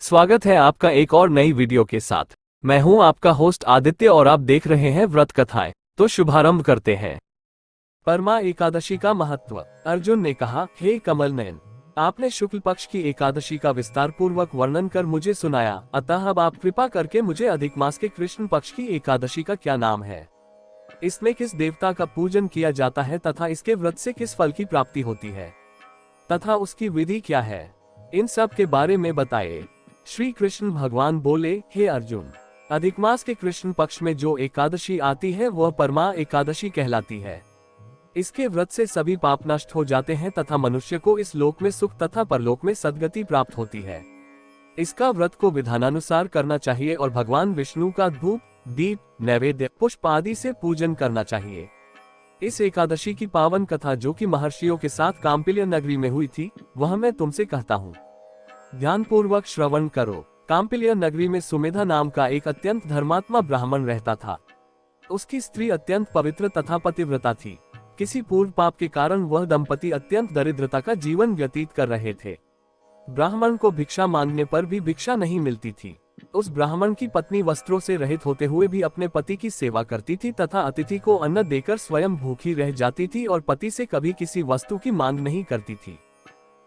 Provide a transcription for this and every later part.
स्वागत है आपका एक और नई वीडियो के साथ। मैं हूं आपका होस्ट आदित्य और आप देख रहे हैं व्रत कथाएं। तो शुभारंभ करते हैं। परमा एकादशी का महत्व। अर्जुन ने कहा, हे कमल नयन, आपने शुक्ल पक्ष की एकादशी का विस्तार पूर्वक वर्णन कर मुझे सुनाया, अतः अब आप कृपा करके मुझे अधिक मास के कृष्ण पक्ष की एकादशी का क्या नाम है, इसमें किस देवता का पूजन किया जाता है तथा इसके व्रत से किस फल की प्राप्ति होती है तथा उसकी विधि क्या है, इन सब के बारे में बताए। श्री कृष्ण भगवान बोले, हे अर्जुन, अधिक मास के कृष्ण पक्ष में जो एकादशी आती है वह परमा एकादशी कहलाती है। इसके व्रत से सभी पाप नष्ट हो जाते हैं तथा मनुष्य को इस लोक में सुख तथा परलोक में सद्गति प्राप्त होती है। इसका व्रत को विधानानुसार करना चाहिए और भगवान विष्णु का धूप, दीप, नैवेद्य, पुष्प आदि से पूजन करना चाहिए। इस एकादशी की पावन कथा जो कि महर्षियों के साथ काम्पिल्य नगरी में हुई थी, वह मैं तुमसे कहता हूँ, ध्यानपूर्वक श्रवण करो। काम्पिल्य नगरी में सुमेधा नाम का एक अत्यंत धर्मात्मा ब्राह्मण रहता था। उसकी स्त्री अत्यंत पवित्र तथा पतिव्रता थी। किसी पूर्व पाप के कारण वह दंपति अत्यंत दरिद्रता का जीवन व्यतीत कर रहे थे। ब्राह्मण को भिक्षा मांगने पर भी भिक्षा नहीं मिलती थी। उस ब्राह्मण की पत्नी वस्त्रों से रहित होते हुए भी अपने पति की सेवा करती थी तथा अतिथि को अन्न देकर स्वयं भूखी रह जाती थी और पति से कभी किसी वस्तु की मांग नहीं करती थी।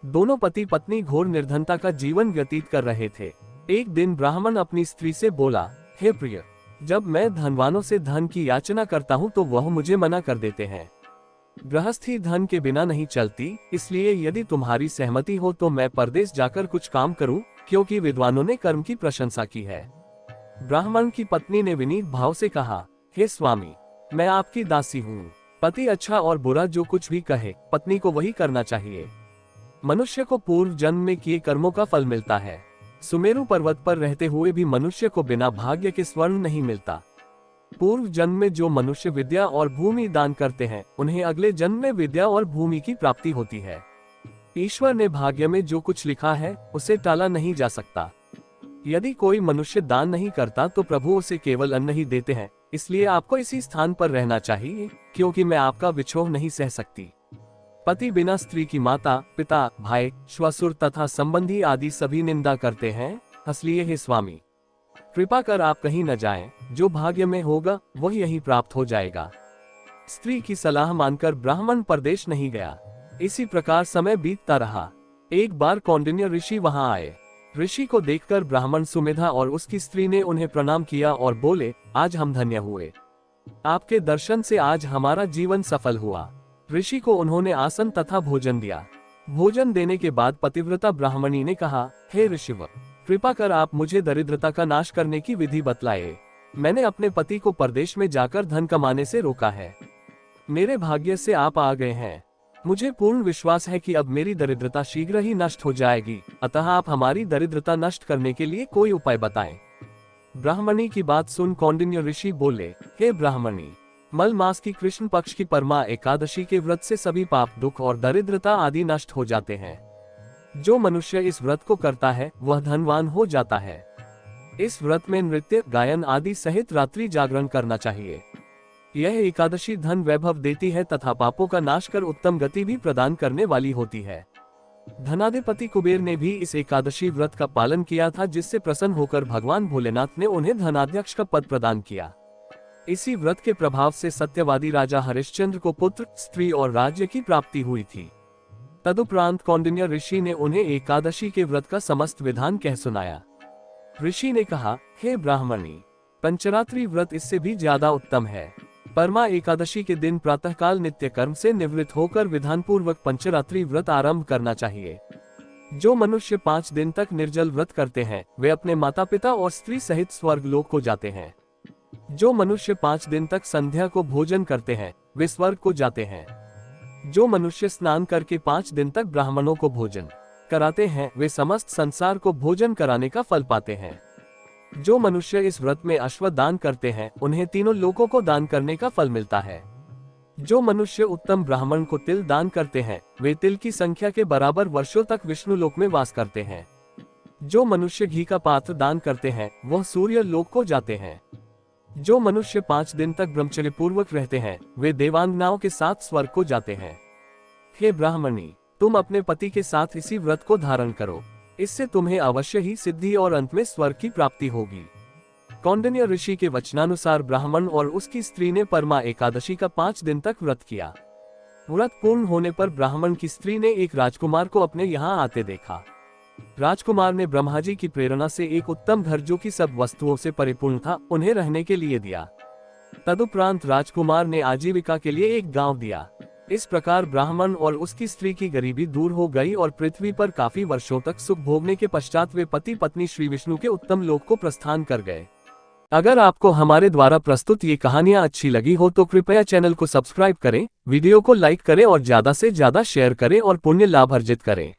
दोनों पति पत्नी घोर निर्धनता का जीवन व्यतीत कर रहे थे। एक दिन ब्राह्मण अपनी स्त्री से बोला, हे प्रिय, जब मैं धनवानों से धन की याचना करता हूँ तो वह मुझे मना कर देते हैं। गृहस्थी धन के बिना नहीं चलती, इसलिए यदि तुम्हारी सहमति हो तो मैं परदेश जाकर कुछ काम करूं, क्योंकि विद्वानों ने कर्म की प्रशंसा की है। ब्राह्मण की पत्नी ने विनीत भाव से कहा, हे स्वामी, मैं आपकी दासी हूँ। पति अच्छा और बुरा जो कुछ भी कहे, पत्नी को वही करना चाहिए। मनुष्य को पूर्व जन्म में किए कर्मों का फल मिलता है। सुमेरु पर्वत पर रहते हुए भी मनुष्य को बिना भाग्य के स्वर्ण नहीं मिलता। पूर्व जन्म में जो मनुष्य विद्या और भूमि दान करते हैं, उन्हें अगले जन्म में विद्या और भूमि की प्राप्ति होती है। ईश्वर ने भाग्य में जो कुछ लिखा है उसे टाला नहीं जा सकता। यदि कोई मनुष्य दान नहीं करता तो प्रभु उसे केवल अन्न ही देते हैं। इसलिए आपको इसी स्थान पर रहना चाहिए, क्योंकि मैं आपका विछोह नहीं सह सकती। पति बिना स्त्री की माता, पिता, भाई, श्वशुर तथा संबंधी आदि सभी निंदा करते हैं। इसलिए हे स्वामी, कृपा कर आप कहीं न जाएं, जो भाग्य में होगा वह यही प्राप्त हो जाएगा। स्त्री की सलाह मानकर ब्राह्मण परदेश नहीं गया। इसी प्रकार समय बीतता रहा। एक बार कौंडिन्य ऋषि वहां आए। ऋषि को देखकर ब्राह्मण सुमेधा और उसकी स्त्री ने उन्हें प्रणाम किया और बोले, आज हम धन्य हुए। आपके दर्शन से आज हमारा जीवन सफल हुआ। ऋषि को उन्होंने आसन तथा भोजन दिया। भोजन देने के बाद पतिव्रता ब्राह्मणी ने कहा, हे ऋषिवर, कृपा कर आप मुझे दरिद्रता का नाश करने की विधि बतलाए। मैंने अपने पति को परदेश में जाकर धन कमाने से रोका है। मेरे भाग्य से आप आ गए हैं। मुझे पूर्ण विश्वास है कि अब मेरी दरिद्रता शीघ्र ही नष्ट हो जाएगी, अतः आप हमारी दरिद्रता नष्ट करने के लिए कोई उपाय बताएं। ब्राह्मणी की बात सुन कौंडिन्य ऋषि बोले, हे ब्राह्मणी, मल मास की कृष्ण पक्ष की परमा एकादशी के व्रत से सभी पाप, दुख और दरिद्रता आदि नष्ट हो जाते हैं। जो मनुष्य इस व्रत को करता है वह धनवान हो जाता है। इस व्रत में नृत्य, गायन आदि सहित रात्रि जागरण करना चाहिए। यह एकादशी धन वैभव देती है तथा पापों का नाश कर उत्तम गति भी प्रदान करने वाली होती है। धनाधिपति कुबेर ने भी इस एकादशी व्रत का पालन किया था, जिससे प्रसन्न होकर भगवान भोलेनाथ ने उन्हें धनाध्यक्ष का पद प्रदान किया। इसी व्रत के प्रभाव से सत्यवादी राजा हरिश्चंद्र को पुत्र, स्त्री और राज्य की प्राप्ति हुई थी। तदुपरांत कौंडिन्य ऋषि ने उन्हें एकादशी के व्रत का समस्त विधान कह सुनाया। ऋषि ने कहा, हे ब्राह्मणी, पंचरात्रि व्रत इससे भी ज्यादा उत्तम है। परमा एकादशी के दिन प्रातःकाल नित्य कर्म से निवृत्त होकर विधान पूर्वक पंचरात्रि व्रत आरंभ करना चाहिए। जो मनुष्य 5 दिन तक निर्जल व्रत करते हैं वे अपने माता पिता और स्त्री सहित स्वर्ग लोक को जाते हैं। जो मनुष्य 5 दिन तक संध्या को भोजन करते हैं वे स्वर्ग को जाते हैं। जो मनुष्य स्नान करके 5 दिन तक ब्राह्मणों को भोजन कराते हैं वे समस्त संसार को भोजन कराने का फल पाते हैं। जो मनुष्य इस व्रत में अश्व दान करते हैं उन्हें तीनों लोकों को दान करने का फल मिलता है। जो मनुष्य उत्तम ब्राह्मण को तिल दान करते हैं वे तिल की संख्या के बराबर वर्षों तक विष्णु लोक में वास करते हैं। जो मनुष्य घी का पात्र दान करते हैं वह सूर्य लोक को जाते हैं। जो मनुष्य 5 दिन तक ब्रह्मचर्य पूर्वक रहते हैं वे देवांगनाओं के साथ स्वर्ग को जाते हैं। हे ब्राह्मणी, तुम अपने पति के साथ इसी व्रत को धारण करो। इससे तुम्हें अवश्य ही सिद्धि और अंत में स्वर्ग की प्राप्ति होगी। कौंडिन्य ऋषि के वचनानुसार ब्राह्मण और उसकी स्त्री ने परमा एकादशी का 5 दिन तक व्रत किया। व्रत पूर्ण होने पर ब्राह्मण की स्त्री ने एक राजकुमार को अपने यहाँ आते देखा। राजकुमार ने ब्रह्मा जी की प्रेरणा से एक उत्तम घर जो कि सब वस्तुओं से परिपूर्ण था, उन्हें रहने के लिए दिया। तदुपरांत राजकुमार ने आजीविका के लिए एक गांव दिया। इस प्रकार ब्राह्मण और उसकी स्त्री की गरीबी दूर हो गई और पृथ्वी पर काफी वर्षों तक सुख भोगने के पश्चात वे पति पत्नी श्री विष्णु के उत्तम लोक को प्रस्थान कर गए। अगर आपको हमारे द्वारा प्रस्तुत ये कहानियां अच्छी लगी हो तो कृपया चैनल को सब्सक्राइब करें, वीडियो को लाइक करें और ज्यादा से ज्यादा शेयर करें और पुण्य लाभ अर्जित करें।